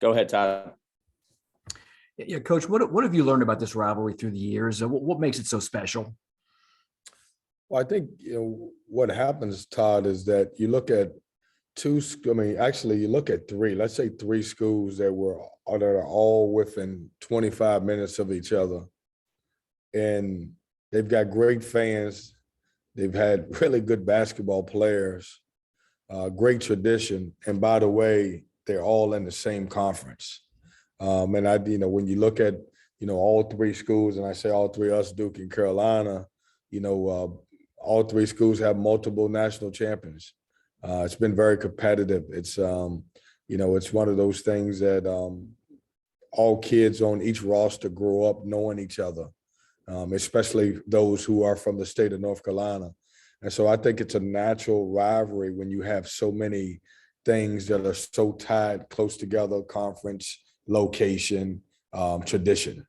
Go ahead, Todd. Yeah, Coach, what have you learned about this rivalry through the years? What makes it so special? Well, I think what happens, Todd, is that you look at actually you look at three. Let's say three schools that are all within 25 minutes of each other, and they've got great fans. They've had really good basketball players, great tradition, and by the way, they're all in the same conference. And when you look at all three schools, and I say all three, us, Duke, and Carolina, all three schools have multiple national champions. It's been very competitive. It's it's one of those things that all kids on each roster grow up knowing each other, especially those who are from the state of North Carolina. And so I think it's a natural rivalry when you have so many things that are so tied close together: conference, location, tradition.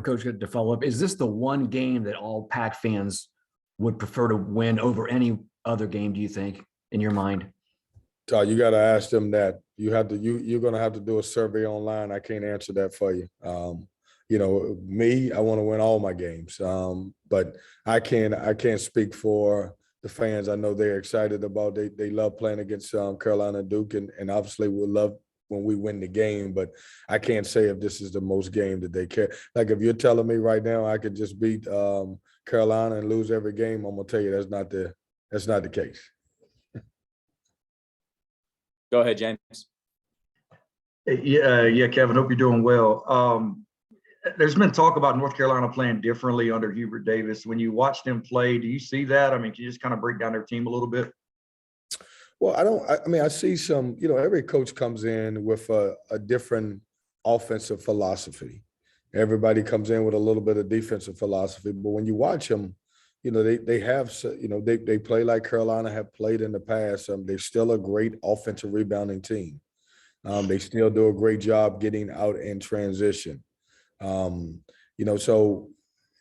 Coach, to follow up, is this the one game that all Pac fans would prefer to win over any other game, do you think, in your mind? Todd, you got to ask them that. You're going to have to do a survey online. I can't answer that for you. Me, I want to win all my games, but I can't speak for the fans. I know they're excited about. They love playing against Carolina, Duke, and obviously will love when we win the game. But I can't say if this is the most game that they care. Like if you're telling me right now I could just beat Carolina and lose every game, I'm gonna tell you that's not the case. Go ahead, James. Yeah, Kevin. Hope you're doing well. There's been talk about North Carolina playing differently under Hubert Davis. When you watch them play, do you see that? I mean, can you just kind of break down their team a little bit? Well, I see some, every coach comes in with a different offensive philosophy. Everybody comes in with a little bit of defensive philosophy. But when you watch them, they have, they play like Carolina have played in the past. They're still a great offensive rebounding team. They still do a great job getting out in transition. So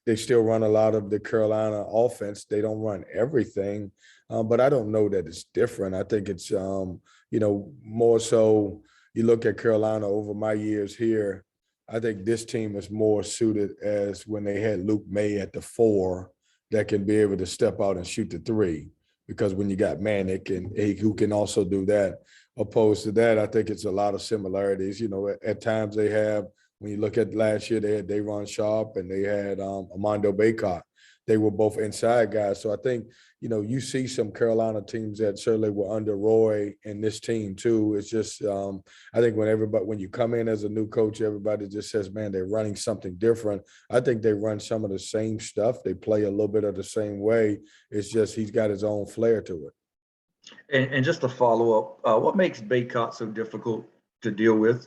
they still run a lot of the Carolina offense. They don't run everything, but I don't know that it's different. I think it's, more so you look at Carolina over my years here, I think this team is more suited as when they had Luke May at the 4 that can be able to step out and shoot the 3, because when you got Manick and who can also do that, opposed to that, I think it's a lot of similarities. At times they have, when you look at last year, they had Day'Ron Sharp and they had Armando Bacot. They were both inside guys. So I think, you see some Carolina teams that certainly were under Roy and this team too. It's just, I think when you come in as a new coach, everybody just says, man, they're running something different. I think they run some of the same stuff. They play a little bit of the same way. It's just he's got his own flair to it. And just to follow up, what makes Bacot so difficult to deal with?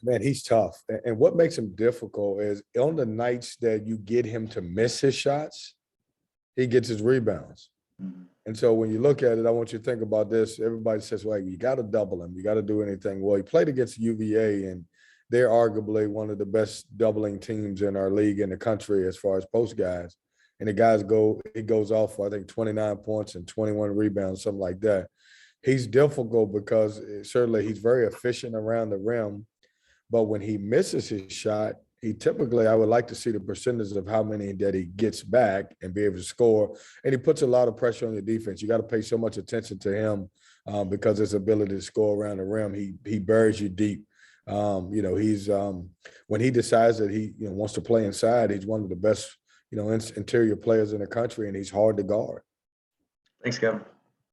Man, he's tough. And what makes him difficult is on the nights that you get him to miss his shots, he gets his rebounds. Mm-hmm. And so when you look at it, I want you to think about this. Everybody says, well, you got to double him. You got to do anything. Well, he played against UVA, and they're arguably one of the best doubling teams in our league in the country as far as post guys. And he goes off for, I think, 29 points and 21 rebounds, something like that. He's difficult because certainly he's very efficient around the rim. But when he misses his shot, I would like to see the percentage of how many that he gets back and be able to score. And he puts a lot of pressure on your defense. You got to pay so much attention to him because his ability to score around the rim, he buries you deep. He's when he decides that he wants to play inside, he's one of the best interior players in the country, and he's hard to guard. Thanks, Kevin.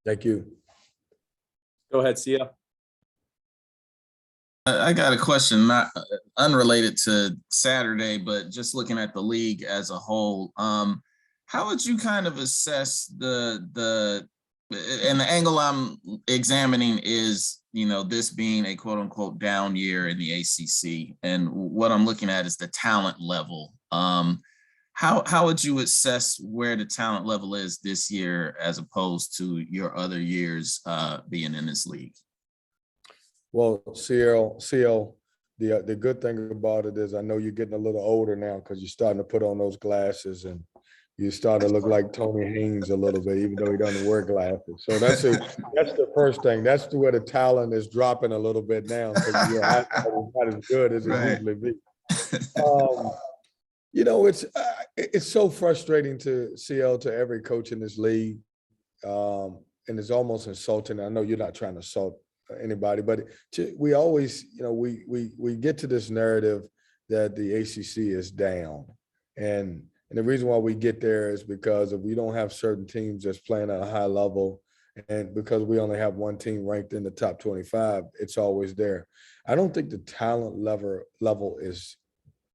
Thank you. Go ahead, Sia. I got a question, not unrelated to Saturday, but just looking at the league as a whole. How would you kind of assess and the angle I'm examining is, this being a quote unquote down year in the ACC, and what I'm looking at is the talent level. How would you assess where the talent level is this year as opposed to your other years being in this league? Well, CL, the good thing about it is I know you're getting a little older now because you're starting to put on those glasses. And You start to look like Tony Haynes a little bit, even though he doesn't wear glasses. So that's the first thing. That's where the talent is dropping a little bit now because your eyesight is not as good as it Right. usually be. You know, it's so frustrating to CL to every coach in this league, and it's almost insulting. I know you're not trying to insult anybody, but we always, you know, we get to this narrative that the ACC is down, and the reason why we get there is because if we don't have certain teams that's playing at a high level, and because we only have one team ranked in the top 25, it's always there. I don't think the talent level is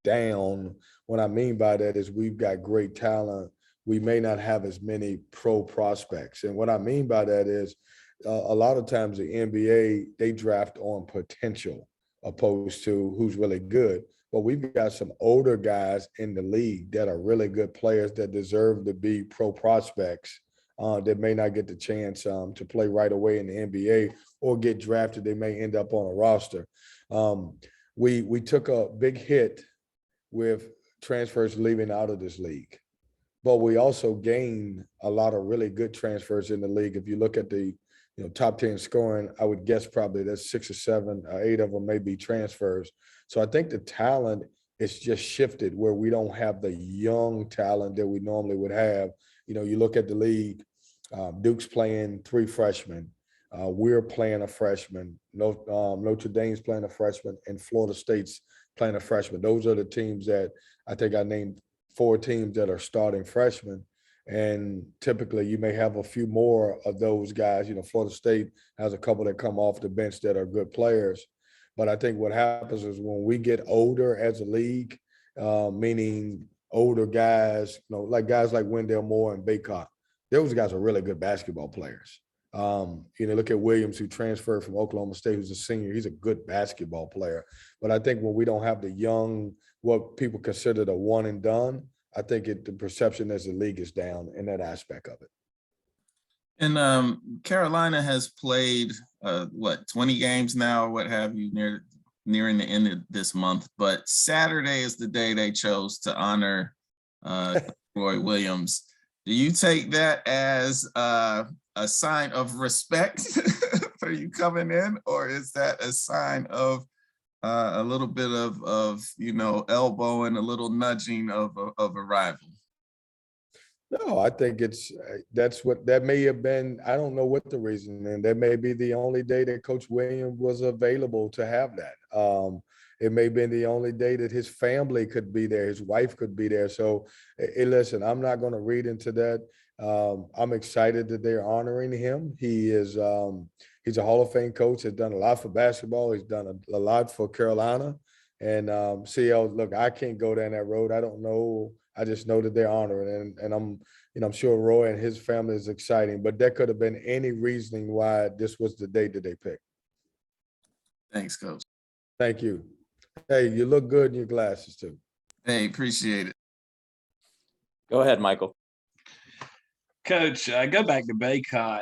down. What I mean by that is we've got great talent. We may not have as many pro prospects. And what I mean by that is a lot of times the NBA, they draft on potential opposed to who's really good. But we've got some older guys in the league that are really good players that deserve to be pro prospects that may not get the chance to play right away in the NBA or get drafted. They may end up on a roster. We took a big hit with transfers leaving out of this league, but we also gained a lot of really good transfers in the league. If you look at the top 10 scoring, I would guess probably there's 6 or 7 or 8 of them may be transfers. So I think the talent is just shifted where we don't have the young talent that we normally would have. You look at the league, Duke's playing 3 freshmen. We're playing a freshman. Notre Dame's playing a freshman, and Florida State's playing a freshman. Those are the teams that I think I named 4 teams that are starting freshmen. And typically you may have a few more of those guys. Florida State has a couple that come off the bench that are good players. But I think what happens is when we get older as a league, meaning older guys, like guys like Wendell Moore and Bacot, those guys are really good basketball players. Look at Williams, who transferred from Oklahoma State, who's a senior. He's a good basketball player. But I think when we don't have the young, what people consider the one and done, I think the perception as the league is down in that aspect of it. And Carolina has played 20 games now, or what have you, nearing the end of this month. But Saturday is the day they chose to honor Roy Williams. Do you take that as a sign of respect for you coming in, or is that a sign of a little bit of elbow and a little nudging of a rival? No, I think that's what that may have been. I don't know what the reason, and that may be the only day that Coach Williams was available to have that. It may have been the only day that his family could be there, his wife could be there. So, listen, I'm not going to read into that. I'm excited that they're honoring him. He's a Hall of Fame coach, has done a lot for basketball. He's done a lot for Carolina. And CL, look, I can't go down that road. I don't know. I just know that they're honoring, and I'm sure Roy and his family is exciting. But there could have been any reasoning why this was the date that they picked. Thanks, Coach. Thank you. Hey, you look good in your glasses too. Hey, appreciate it. Go ahead, Michael. Coach, go back to Bacot.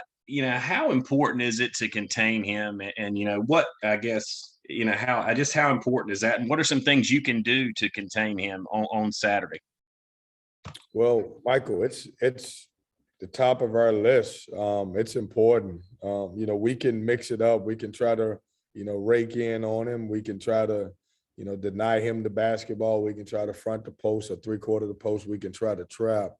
How important is it to contain him? And what, I guess, how important is that? And what are some things you can do to contain him on Saturday? Well, Michael, it's the top of our list. It's important. We can mix it up. We can try to, rake in on him. We can try to, deny him the basketball. We can try to front the post or 3/4 the post. We can try to trap.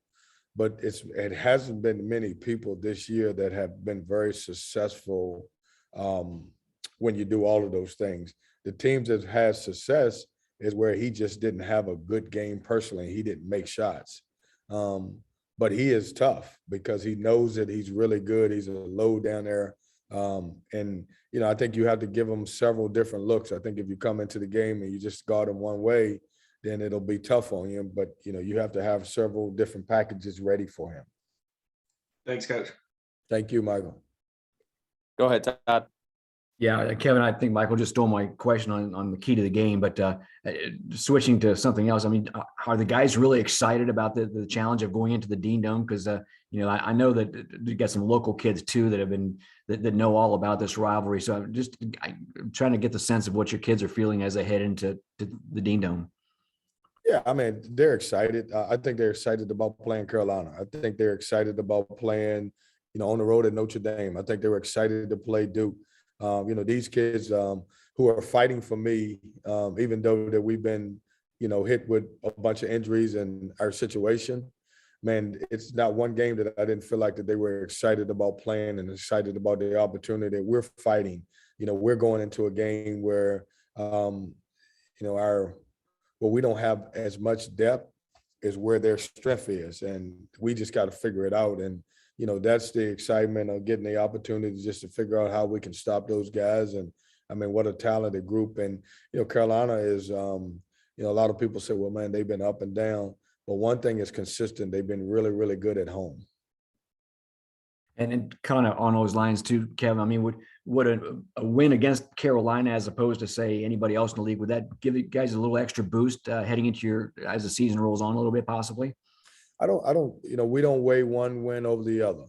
But it hasn't been many people this year that have been very successful when you do all of those things. The teams that had success is where he just didn't have a good game personally. He didn't make shots. But he is tough because he knows that he's really good. He's a low down there. And I think you have to give him several different looks. I think if you come into the game and you just guard him one way, then it'll be tough on him. But, you have to have several different packages ready for him. Thanks, Coach. Thank you, Michael. Go ahead, Todd. Yeah, Kevin, I think Michael just stole my question on the key to the game, but switching to something else. I mean, are the guys really excited about the challenge of going into the Dean Dome? Because, I know that you got some local kids too that have been, that know all about this rivalry. So I'm trying to get the sense of what your kids are feeling as they head into the Dean Dome. Yeah, I mean, they're excited. I think they're excited about playing Carolina. I think they're excited about playing, on the road at Notre Dame. I think they were excited to play Duke. These kids who are fighting for me, even though that we've been, hit with a bunch of injuries and our situation. Man, it's not one game that I didn't feel like that they were excited about playing and excited about the opportunity that we're fighting. We're going into a game where, we don't have as much depth is where their strength is. And we just got to figure it out. And, that's the excitement of getting the opportunity just to figure out how we can stop those guys. And I mean, what a talented group. And, Carolina is, a lot of people say, well, man, they've been up and down. But one thing is consistent. They've been really, really good at home. And kind of on those lines too, Kevin, I mean, would a win against Carolina, as opposed to say anybody else in the league, would that give you guys a little extra boost heading into as the season rolls on a little bit, possibly? I don't, we don't weigh one win over the other.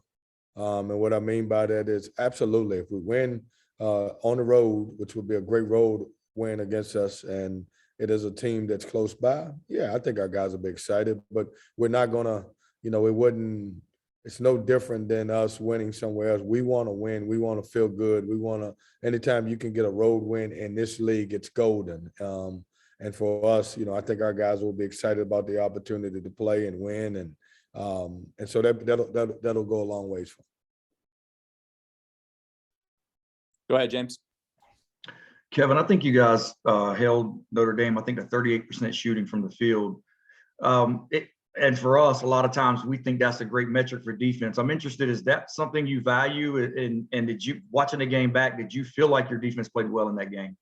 And what I mean by that is absolutely, if we win on the road, which would be a great road win against us, and it is a team that's close by, yeah, I think our guys will be excited, but we're not gonna, it's no different than us winning somewhere else. We want to win. We want to feel good. We want to, anytime you can get a road win in this league, it's golden. And for us, I think our guys will be excited about the opportunity to play and win. And so that'll go a long ways for them. Go ahead, James. Kevin, I think you guys held Notre Dame, I think, a 38% shooting from the field. And for us, a lot of times we think that's a great metric for defense. I'm interested, is that something you value? And did you, watching the game back, did you feel like your defense played well in that game?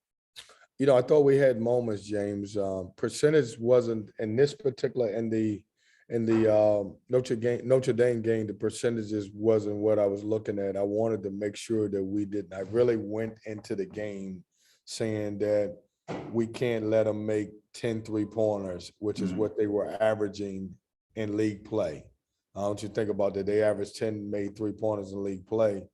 I thought we had moments, James. Percentage wasn't in this particular, in the Notre Dame game, the percentages wasn't what I was looking at. I wanted to make sure that we didn't. I really went into the game saying that we can't let them make 10 3-pointers, which is what they were averaging in league play. I want you to think about that. They averaged 10 made 3-pointers in league play.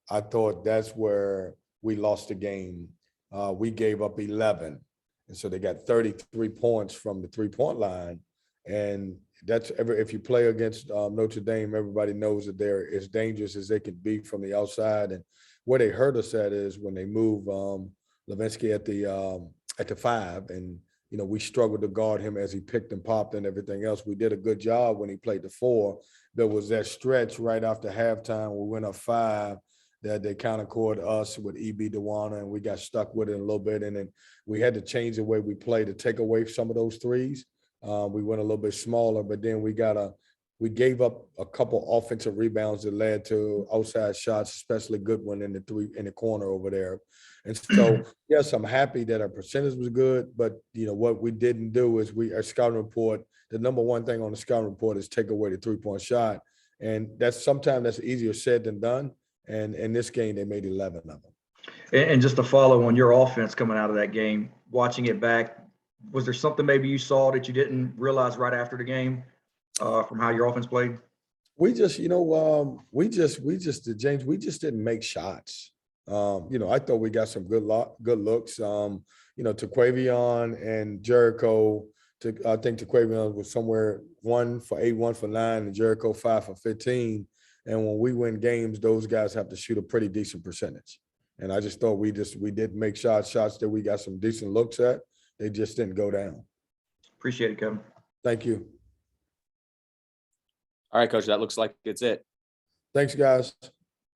I thought that's where we lost the game. We gave up 11. And so they got 33 points from the 3-point line. And that's if you play against Notre Dame, everybody knows that they're as dangerous as they can be from the outside. And where they hurt us at is when they move Levinsky at the 5, and we struggled to guard him as he picked and popped and everything else. We did a good job when he played the 4. There was that stretch right after halftime. We went up 5 that they kind of caught us with E.B. Dewana, and we got stuck with it a little bit. And then we had to change the way we play to take away some of those threes. We went a little bit smaller, but then we gave up a couple offensive rebounds that led to outside shots, especially good one in the corner over there. And so, yes, I'm happy that our percentage was good, but what we didn't do is our scouting report, the number one thing on the scouting report is take away the 3-point shot. And sometimes that's easier said than done. And in this game, they made 11 of them. And just to follow on your offense coming out of that game, watching it back, was there something maybe you saw that you didn't realize right after the game from how your offense played? We just, James, we just didn't make shots. I thought we got some good looks. To Quavion and Jericho. I think to Quavion was somewhere 1 for 8, 1 for 9, and Jericho 5 for 15. And when we win games, those guys have to shoot a pretty decent percentage. And I just thought we didn't make shots that we got some decent looks at. They just didn't go down. Appreciate it, Kevin. Thank you. All right, Coach, that looks like it's it. Thanks, guys.